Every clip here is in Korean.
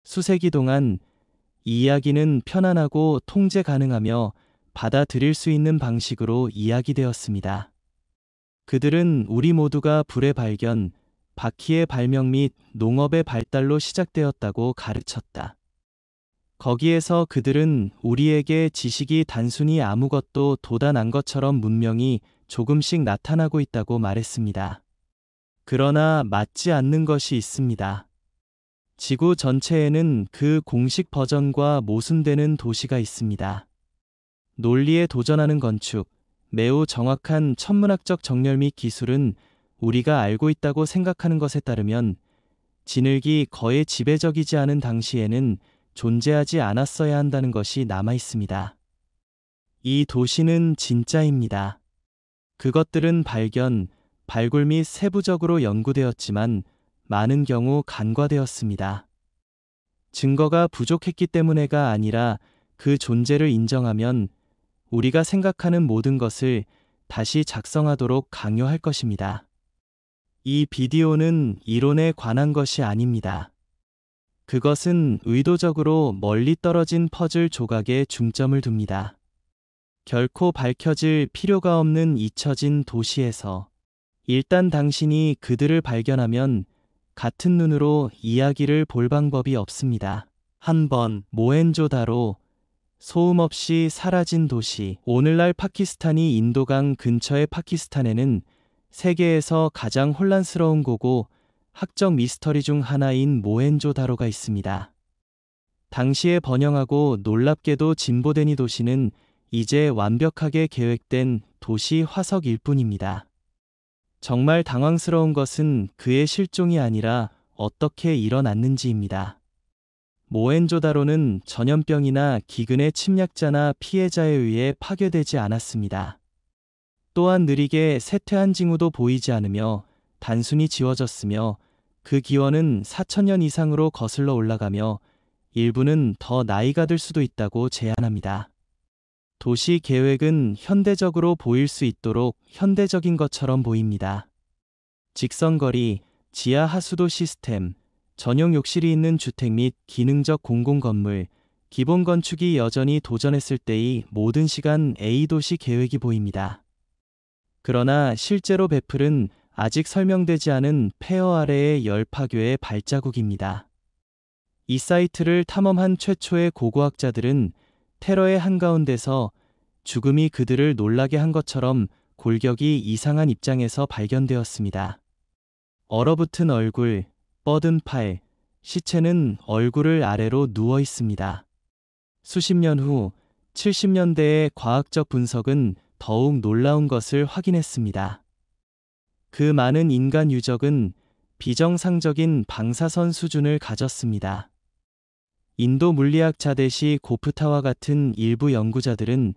수세기 동안 이 이야기는 편안하고 통제 가능하며 받아들일 수 있는 방식으로 이야기되었습니다. 그들은 우리 모두가 불의 발견, 바퀴의 발명 및 농업의 발달로 시작되었다고 가르쳤다. 거기에서 그들은 우리에게 지식이 단순히 아무것도 돋아난 것처럼 문명이 조금씩 나타나고 있다고 말했습니다. 그러나 맞지 않는 것이 있습니다. 지구 전체에는 그 공식 버전과 모순되는 도시가 있습니다. 논리에 도전하는 건축, 매우 정확한 천문학적 정렬 및 기술은 우리가 알고 있다고 생각하는 것에 따르면 진흙이 거의 지배적이지 않은 당시에는 존재하지 않았어야 한다는 것이 남아 있습니다. 이 도시는 진짜입니다. 그것들은 발견, 발굴 및 세부적으로 연구되었지만 많은 경우 간과되었습니다. 증거가 부족했기 때문에가 아니라 그 존재를 인정하면 우리가 생각하는 모든 것을 다시 작성하도록 강요할 것입니다. 이 비디오는 이론에 관한 것이 아닙니다. 그것은 의도적으로 멀리 떨어진 퍼즐 조각에 중점을 둡니다. 결코 밝혀질 필요가 없는 잊혀진 도시에서 일단 당신이 그들을 발견하면 같은 눈으로 이야기를 볼 방법이 없습니다. 한 번 모헨조다로 소음 없이 사라진 도시. 오늘날 파키스탄이 인도강 근처의 파키스탄에는 세계에서 가장 혼란스러운 고고 학적 미스터리 중 하나인 모헨조다로가 있습니다. 당시에 번영하고 놀랍게도 진보된 이 도시는 이제 완벽하게 계획된 도시 화석일 뿐입니다. 정말 당황스러운 것은 그의 실종이 아니라 어떻게 일어났는지입니다. 모헨조다로는 전염병이나 기근의 침략자나 피해자에 의해 파괴되지 않았습니다. 또한 느리게 쇠퇴한 징후도 보이지 않으며 단순히 지워졌으며 그 기원은 4,000년 이상으로 거슬러 올라가며 일부는 더 나이가 들 수도 있다고 제안합니다. 도시 계획은 현대적으로 보일 수 있도록 현대적인 것처럼 보입니다. 직선거리, 지하 하수도 시스템, 전용 욕실이 있는 주택 및 기능적 공공건물, 기본 건축이 여전히 도전했을 때의 모든 시간 A도시 계획이 보입니다. 그러나 실제로 베풀은 아직 설명되지 않은 폐허 아래의 열 파괴의 발자국입니다. 이 사이트를 탐험한 최초의 고고학자들은 테러의 한가운데서 죽음이 그들을 놀라게 한 것처럼 골격이 이상한 입장에서 발견되었습니다. 얼어붙은 얼굴, 뻗은 팔, 시체는 얼굴을 아래로 누워 있습니다. 수십 년 후 70년대의 과학적 분석은 더욱 놀라운 것을 확인했습니다. 그 많은 인간 유적은 비정상적인 방사선 수준을 가졌습니다. 인도 물리학 자데시 고프타와 같은 일부 연구자들은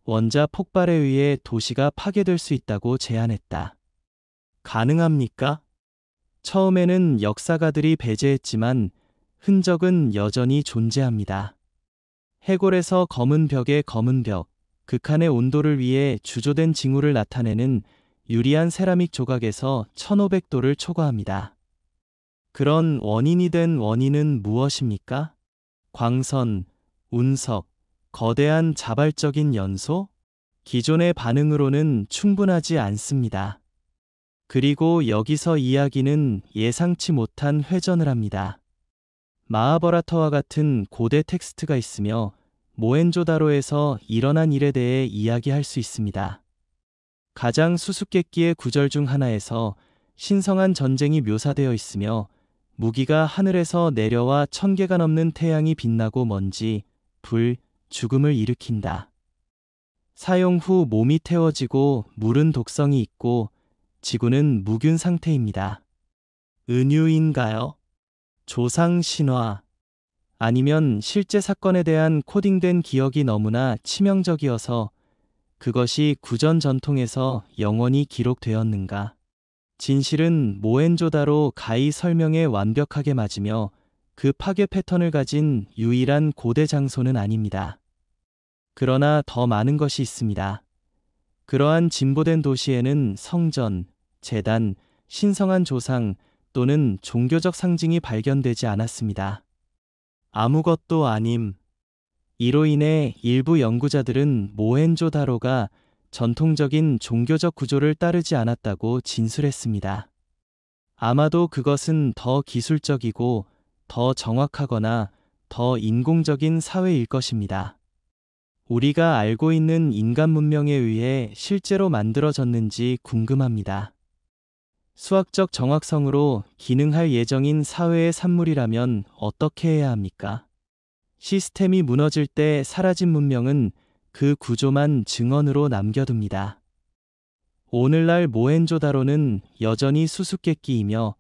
원자 폭발에 의해 도시가 파괴될 수 있다고 제안했다. 가능합니까? 처음에는 역사가들이 배제했지만 흔적은 여전히 존재합니다. 해골에서 검은 벽의 검은 벽, 극한의 온도를 위해 주조된 징후를 나타내는 유리한 세라믹 조각에서 1500도를 초과합니다. 그런 원인이 된 원인은 무엇입니까? 광선, 운석, 거대한 자발적인 연소? 기존의 반응으로는 충분하지 않습니다. 그리고 여기서 이야기는 예상치 못한 회전을 합니다. 마하바라타와 같은 고대 텍스트가 있으며 모헨조다로에서 일어난 일에 대해 이야기할 수 있습니다. 가장 수수께끼의 구절 중 하나에서 신성한 전쟁이 묘사되어 있으며 무기가 하늘에서 내려와 1000개가 넘는 태양이 빛나고 먼지, 불, 죽음을 일으킨다. 사용 후 몸이 태워지고 물은 독성이 있고 지구는 무균 상태입니다. 은유인가요? 조상 신화. 아니면 실제 사건에 대한 코딩된 기억이 너무나 치명적이어서 그것이 구전 전통에서 영원히 기록되었는가? 진실은 모헨조다로 가히 설명에 완벽하게 맞으며 그 파괴 패턴을 가진 유일한 고대 장소는 아닙니다. 그러나 더 많은 것이 있습니다. 그러한 진보된 도시에는 성전, 제단, 신성한 조상 또는 종교적 상징이 발견되지 않았습니다. 아무것도 아님. 이로 인해 일부 연구자들은 모헨조다로가 전통적인 종교적 구조를 따르지 않았다고 진술했습니다. 아마도 그것은 더 기술적이고 더 정확하거나 더 인공적인 사회일 것입니다. 우리가 알고 있는 인간 문명에 의해 실제로 만들어졌는지 궁금합니다. 수학적 정확성으로 기능할 예정인 사회의 산물이라면 어떻게 해야 합니까? 시스템이 무너질 때 사라진 문명은 그 구조만 증언으로 남겨둡니다. 오늘날 모헨조다로는 여전히 수수께끼이며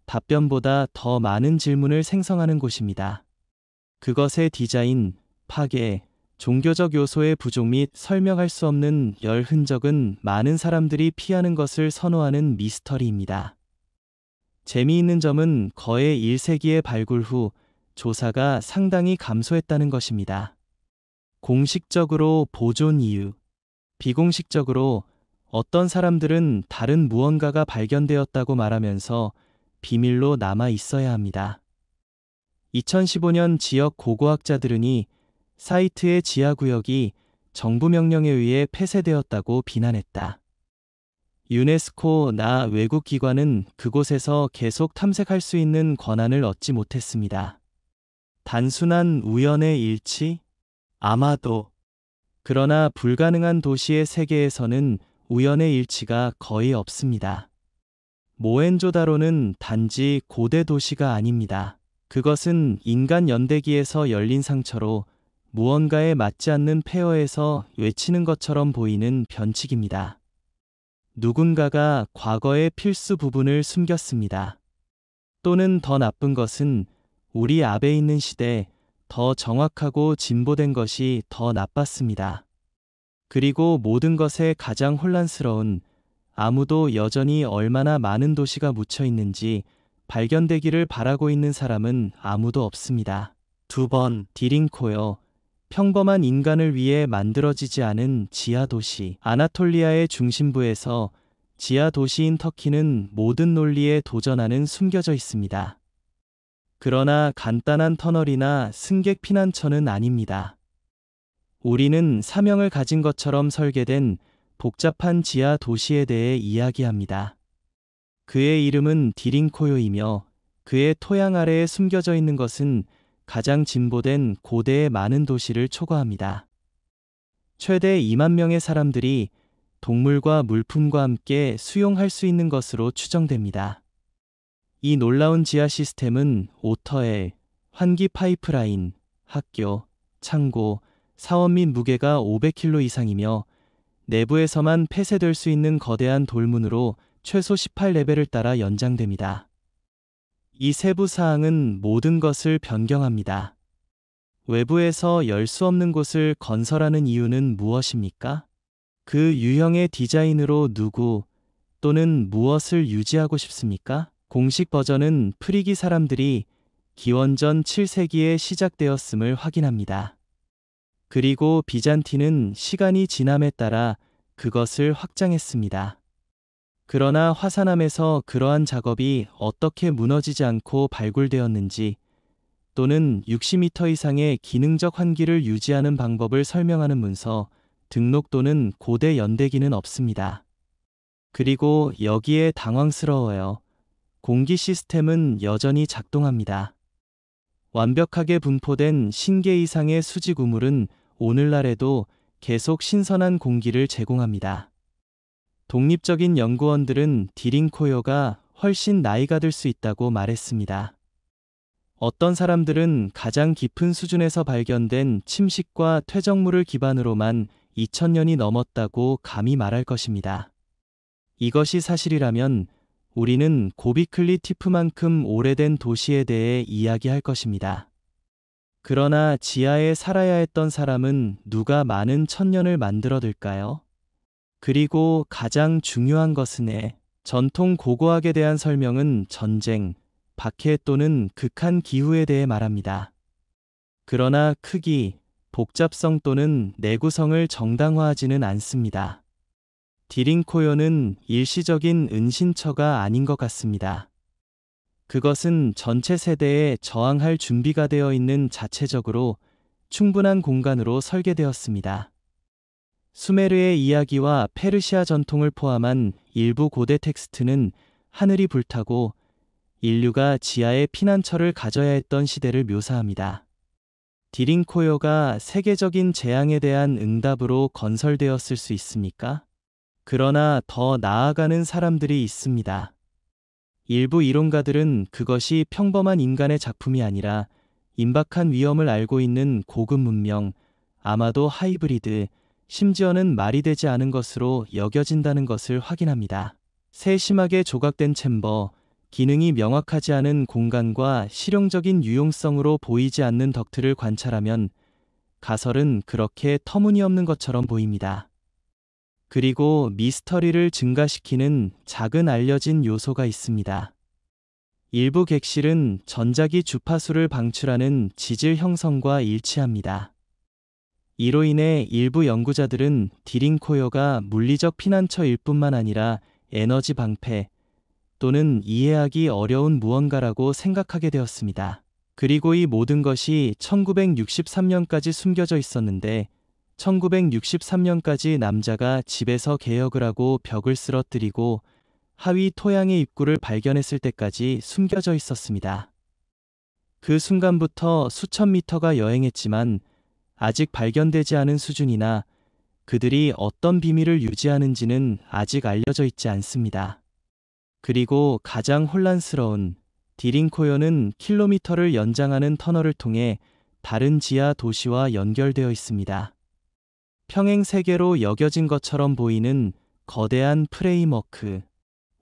답변보다 더 많은 질문을 생성하는 곳입니다. 그것의 디자인, 파괴, 종교적 요소의 부족 및 설명할 수 없는 열 흔적은 많은 사람들이 피하는 것을 선호하는 미스터리입니다. 재미있는 점은 거의 1세기의 발굴 후 조사가 상당히 감소했다는 것입니다. 공식적으로 보존 이유, 비공식적으로 어떤 사람들은 다른 무언가가 발견되었다고 말하면서 비밀로 남아 있어야 합니다. 2015년 지역 고고학자들은이 사이트의 지하구역이 정부 명령에 의해 폐쇄되었다고 비난했다. 유네스코나 외국 기관은 그곳에서 계속 탐색할 수 있는 권한을 얻지 못했습니다. 단순한 우연의 일치? 아마도. 그러나 불가능한 도시의 세계에서는 우연의 일치가 거의 없습니다. 모헨조다로는 단지 고대 도시가 아닙니다. 그것은 인간 연대기에서 열린 상처로 무언가에 맞지 않는 폐허에서 외치는 것처럼 보이는 변칙입니다. 누군가가 과거의 필수 부분을 숨겼습니다. 또는 더 나쁜 것은 우리 앞에 있는 시대, 더 정확하고 진보된 것이 더 나빴습니다. 그리고 모든 것에 가장 혼란스러운, 아무도 여전히 얼마나 많은 도시가 묻혀 있는지 발견되기를 바라고 있는 사람은 아무도 없습니다. 2번, 디링코요. 평범한 인간을 위해 만들어지지 않은 지하도시. 아나톨리아의 중심부에서 지하도시인 터키는 모든 논리에 도전하는 숨겨져 있습니다. 그러나 간단한 터널이나 승객 피난처는 아닙니다. 우리는 사명을 가진 것처럼 설계된 복잡한 지하 도시에 대해 이야기합니다. 그의 이름은 디링코요이며 그의 토양 아래에 숨겨져 있는 것은 가장 진보된 고대의 많은 도시를 초과합니다. 최대 2만 명의 사람들이 동물과 물품과 함께 수용할 수 있는 것으로 추정됩니다. 이 놀라운 지하 시스템은 오터엘, 환기 파이프라인, 학교, 창고, 사원 및 무게가 500kg 이상이며 내부에서만 폐쇄될 수 있는 거대한 돌문으로 최소 18레벨을 따라 연장됩니다. 이 세부 사항은 모든 것을 변경합니다. 외부에서 열 수 없는 곳을 건설하는 이유는 무엇입니까? 그 유형의 디자인으로 누구 또는 무엇을 유지하고 싶습니까? 공식 버전은 프리기 사람들이 기원전 7세기에 시작되었음을 확인합니다. 그리고 비잔틴은 시간이 지남에 따라 그것을 확장했습니다. 그러나 화산암에서 그러한 작업이 어떻게 무너지지 않고 발굴되었는지 또는 60m 이상의 기능적 환기를 유지하는 방법을 설명하는 문서, 등록 또는 고대 연대기는 없습니다. 그리고 여기에 당황스러워요. 공기 시스템은 여전히 작동합니다. 완벽하게 분포된 신개 이상의 수직 우물은 오늘날에도 계속 신선한 공기를 제공합니다. 독립적인 연구원들은 디링코요가 훨씬 나이가 들 수 있다고 말했습니다. 어떤 사람들은 가장 깊은 수준에서 발견된 침식과 퇴적물을 기반으로만 2000년이 넘었다고 감히 말할 것입니다. 이것이 사실이라면 우리는 고비클리 티프만큼 오래된 도시에 대해 이야기할 것입니다. 그러나 지하에 살아야 했던 사람은 누가 많은 천년을 만들어들까요? 그리고 가장 중요한 것은 전통 고고학에 대한 설명은 전쟁, 박해 또는 극한 기후에 대해 말합니다. 그러나 크기, 복잡성 또는 내구성을 정당화하지는 않습니다. 디링코요는 일시적인 은신처가 아닌 것 같습니다. 그것은 전체 세대에 저항할 준비가 되어 있는 자체적으로 충분한 공간으로 설계되었습니다. 수메르의 이야기와 페르시아 전통을 포함한 일부 고대 텍스트는 하늘이 불타고 인류가 지하에 피난처를 가져야 했던 시대를 묘사합니다. 디링코요가 세계적인 재앙에 대한 응답으로 건설되었을 수 있습니까? 그러나 더 나아가는 사람들이 있습니다. 일부 이론가들은 그것이 평범한 인간의 작품이 아니라 임박한 위험을 알고 있는 고급 문명, 아마도 하이브리드, 심지어는 말이 되지 않은 것으로 여겨진다는 것을 확인합니다. 세심하게 조각된 챔버, 기능이 명확하지 않은 공간과 실용적인 유용성으로 보이지 않는 덕트를 관찰하면 가설은 그렇게 터무니없는 것처럼 보입니다. 그리고 미스터리를 증가시키는 작은 알려진 요소가 있습니다. 일부 객실은 전자기 주파수를 방출하는 지질 형성과 일치합니다. 이로 인해 일부 연구자들은 디링코요가 물리적 피난처일 뿐만 아니라 에너지 방패 또는 이해하기 어려운 무언가라고 생각하게 되었습니다. 그리고 이 모든 것이 1963년까지 숨겨져 있었는데 1963년까지 남자가 집에서 개혁을 하고 벽을 쓰러뜨리고 하위 토양의 입구를 발견했을 때까지 숨겨져 있었습니다. 그 순간부터 수천 미터가 여행했지만 아직 발견되지 않은 수준이나 그들이 어떤 비밀을 유지하는지는 아직 알려져 있지 않습니다. 그리고 가장 혼란스러운 디링코요는 킬로미터를 연장하는 터널을 통해 다른 지하 도시와 연결되어 있습니다. 평행 세계로 여겨진 것처럼 보이는 거대한 프레임워크,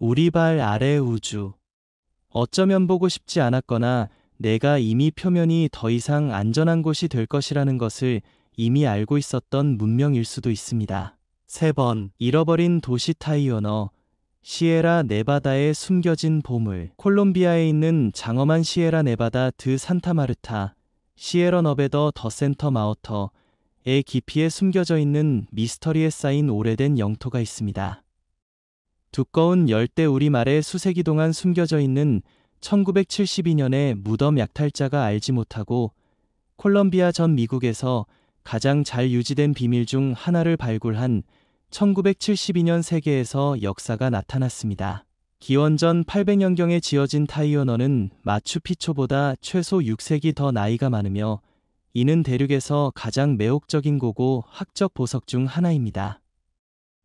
우리 발 아래 우주. 어쩌면 보고 싶지 않았거나 내가 이미 표면이 더 이상 안전한 곳이 될 것이라는 것을 이미 알고 있었던 문명일 수도 있습니다. 3번, 잃어버린 도시 타이오너, 시에라 네바다의 숨겨진 보물. 콜롬비아에 있는 장엄한 시에라 네바다 드 산타마르타, 시에라 너베더 더 센터 마우터의 깊이에 숨겨져 있는 미스터리에 쌓인 오래된 영토가 있습니다. 두꺼운 열대 우리말에 수세기 동안 숨겨져 있는 1972년의 무덤 약탈자가 알지 못하고 콜롬비아 전 미국에서 가장 잘 유지된 비밀 중 하나를 발굴한 1972년 세계에서 역사가 나타났습니다. 기원전 800년경에 지어진 타이오너는 마추피초보다 최소 6세기 더 나이가 많으며 이는 대륙에서 가장 매혹적인 고고 학적 보석 중 하나입니다.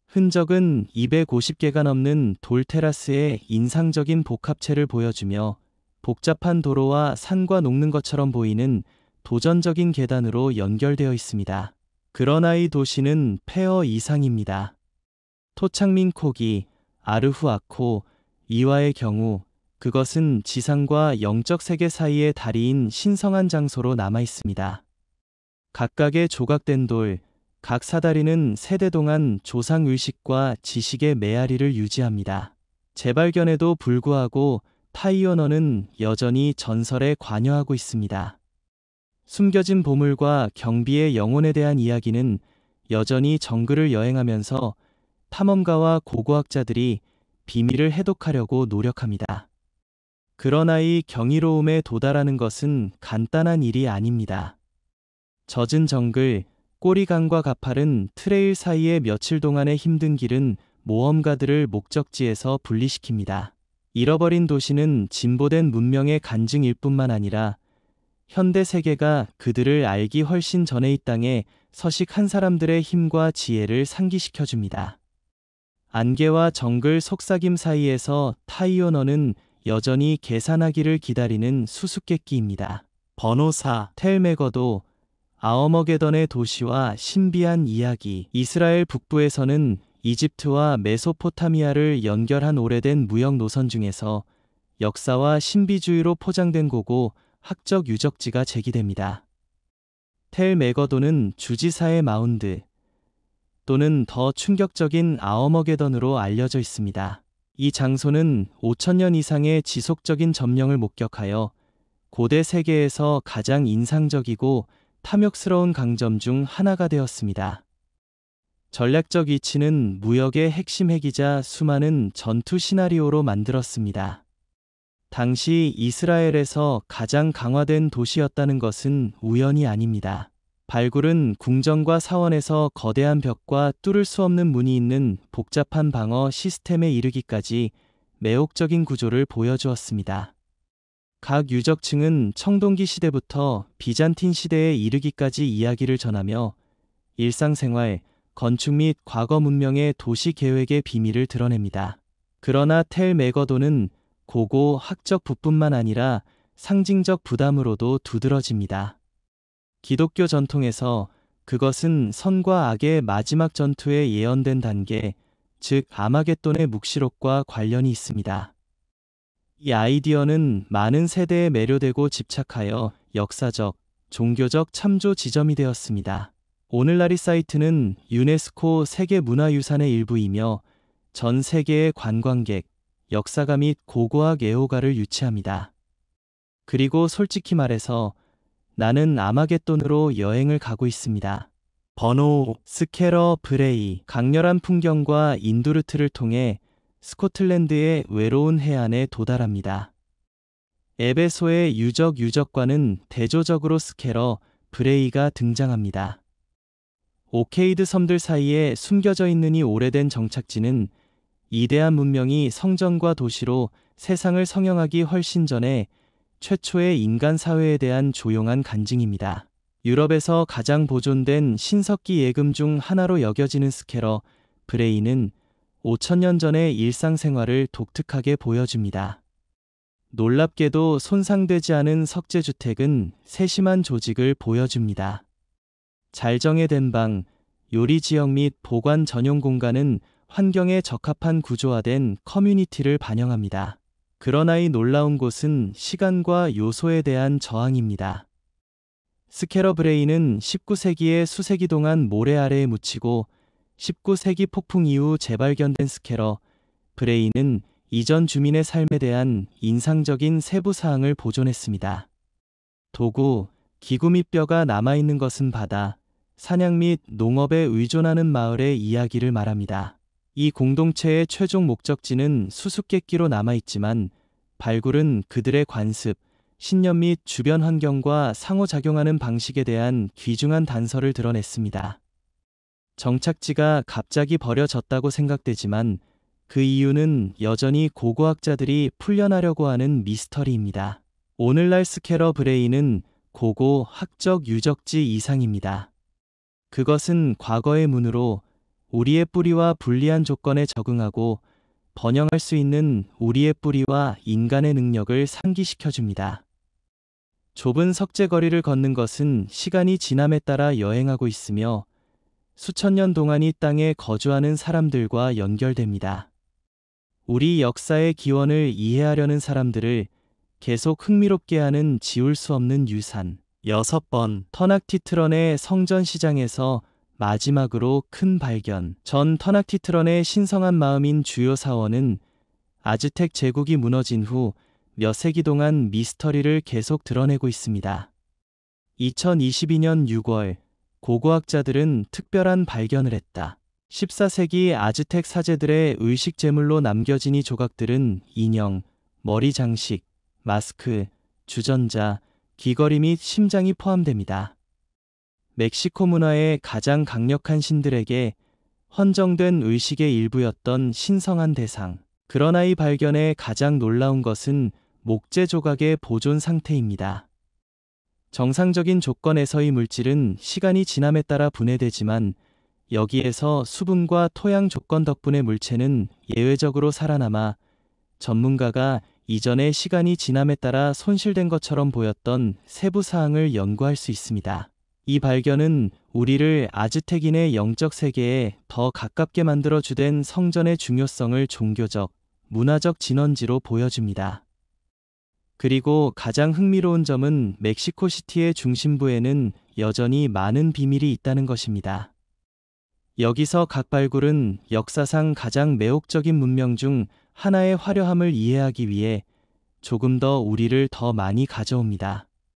흔적은 250개가 넘는 돌 테라스의 인상적인 복합체를 보여주며 복잡한 도로와 산과 녹는 것처럼 보이는 도전적인 계단으로 연결되어 있습니다. 그러나 이 도시는 폐허 이상입니다. 토착민 코기, 아르후아코, 이와의 경우 그것은 지상과 영적 세계 사이의 다리인 신성한 장소로 남아 있습니다. 각각의 조각된 돌, 각 사다리는 세대 동안 조상 의식과 지식의 메아리를 유지합니다. 재발견에도 불구하고 타이오너는 여전히 전설에 관여하고 있습니다. 숨겨진 보물과 경비의 영혼에 대한 이야기는 여전히 정글을 여행하면서 탐험가와 고고학자들이 비밀을 해독하려고 노력합니다. 그러나 이 경이로움에 도달하는 것은 간단한 일이 아닙니다. 젖은 정글, 꼬리강과 가파른 트레일 사이의 며칠 동안의 힘든 길은 모험가들을 목적지에서 분리시킵니다. 잃어버린 도시는 진보된 문명의 간증일 뿐만 아니라 현대 세계가 그들을 알기 훨씬 전에 이 땅에 서식한 사람들의 힘과 지혜를 상기시켜줍니다. 안개와 정글 속삭임 사이에서 타이오너는 여전히 계산하기를 기다리는 수수께끼입니다. 번호 4. 텔메거도, 아어머게던의 도시와 신비한 이야기. 이스라엘 북부에서는 이집트와 메소포타미아를 연결한 오래된 무역 노선 중에서 역사와 신비주의로 포장된 고고 학적 유적지가 제기됩니다. 텔메거도는 주지사의 마운드 또는 더 충격적인 아어머게던으로 알려져 있습니다. 이 장소는 5,000년 이상의 지속적인 점령을 목격하여 고대 세계에서 가장 인상적이고 탐욕스러운 강점 중 하나가 되었습니다. 전략적 위치는 무역의 핵심 핵이자 수많은 전투 시나리오로 만들었습니다. 당시 이스라엘에서 가장 강화된 도시였다는 것은 우연이 아닙니다. 발굴은 궁전과 사원에서 거대한 벽과 뚫을 수 없는 문이 있는 복잡한 방어 시스템에 이르기까지 매혹적인 구조를 보여주었습니다. 각 유적층은 청동기 시대부터 비잔틴 시대에 이르기까지 이야기를 전하며 일상생활, 건축 및 과거 문명의 도시 계획의 비밀을 드러냅니다. 그러나 텔 메거돈은 고고 학적 부뿐만 아니라 상징적 부담으로도 두드러집니다. 기독교 전통에서 그것은 선과 악의 마지막 전투에 예언된 단계, 즉 아마겟돈의 묵시록과 관련이 있습니다. 이 아이디어는 많은 세대에 매료되고 집착하여 역사적, 종교적 참조 지점이 되었습니다. 오늘날 이 사이트는 유네스코 세계문화유산의 일부이며 전 세계의 관광객, 역사가 및 고고학 애호가를 유치합니다. 그리고 솔직히 말해서 나는 아마겟돈으로 여행을 가고 있습니다. 번호 스케러 브레이 강렬한 풍경과 인두르트를 통해 스코틀랜드의 외로운 해안에 도달합니다. 에베소의 유적과는 대조적으로 스케러 브레이가 등장합니다. 오케이드 섬들 사이에 숨겨져 있는 이 오래된 정착지는 이대한 문명이 성전과 도시로 세상을 성형하기 훨씬 전에 최초의 인간 사회에 대한 조용한 간증입니다. 유럽에서 가장 보존된 신석기 예금 중 하나로 여겨지는 스케러 브레이는 5000년 전의 일상생활을 독특하게 보여줍니다. 놀랍게도 손상되지 않은 석재주택은 세심한 조직을 보여줍니다. 잘 정해된 방, 요리 지역 및 보관 전용 공간은 환경에 적합한 구조화된 커뮤니티를 반영합니다. 그러나 이 놀라운 곳은 시간과 요소에 대한 저항입니다. 스케러 브레이는 19세기에 수세기 동안 모래 아래에 묻히고 19세기 폭풍 이후 재발견된 스케러 브레이는 이전 주민의 삶에 대한 인상적인 세부 사항을 보존했습니다. 도구, 기구 및 뼈가 남아있는 것은 바다, 사냥 및 농업에 의존하는 마을의 이야기를 말합니다. 이 공동체의 최종 목적지는 수수께끼로 남아있지만 발굴은 그들의 관습, 신념 및 주변 환경과 상호작용하는 방식에 대한 귀중한 단서를 드러냈습니다. 정착지가 갑자기 버려졌다고 생각되지만 그 이유는 여전히 고고학자들이 풀려나려고 하는 미스터리입니다. 오늘날 스케러 브레이는 고고 학적 유적지 이상입니다. 그것은 과거의 문으로 우리의 뿌리와 불리한 조건에 적응하고 번영할 수 있는 우리의 뿌리와 인간의 능력을 상기시켜줍니다. 좁은 석재거리를 걷는 것은 시간이 지남에 따라 여행하고 있으며 수천 년 동안 이 땅에 거주하는 사람들과 연결됩니다. 우리 역사의 기원을 이해하려는 사람들을 계속 흥미롭게 하는 지울 수 없는 유산. 6번 터낙티트런의 성전시장에서 마지막으로 큰 발견. 전 터낙티트런의 신성한 마음인 주요 사원은 아즈텍 제국이 무너진 후 몇 세기 동안 미스터리를 계속 드러내고 있습니다. 2022년 6월 고고학자들은 특별한 발견을 했다. 14세기 아즈텍 사제들의 의식 제물로 남겨진 이 조각들은 인형, 머리 장식, 마스크, 주전자, 귀걸이 및 심장이 포함됩니다. 멕시코 문화의 가장 강력한 신들에게 헌정된 의식의 일부였던 신성한 대상. 그러나 이 발견의 가장 놀라운 것은 목재 조각의 보존 상태입니다. 정상적인 조건에서의 물질은 시간이 지남에 따라 분해되지만 여기에서 수분과 토양 조건 덕분에 물체는 예외적으로 살아남아 전문가가 이전에 시간이 지남에 따라 손실된 것처럼 보였던 세부 사항을 연구할 수 있습니다. 이 발견은 우리를 아즈텍인의 영적 세계에 더 가깝게 만들어 주된 성전의 중요성을 종교적, 문화적 진원지로 보여줍니다. 그리고 가장 흥미로운 점은 멕시코시티의 중심부에는 여전히 많은 비밀이 있다는 것입니다. 여기서 각 발굴은 역사상 가장 매혹적인 문명 중 하나의 화려함을 이해하기 위해 조금 더 우리를 더 많이 가져옵니다.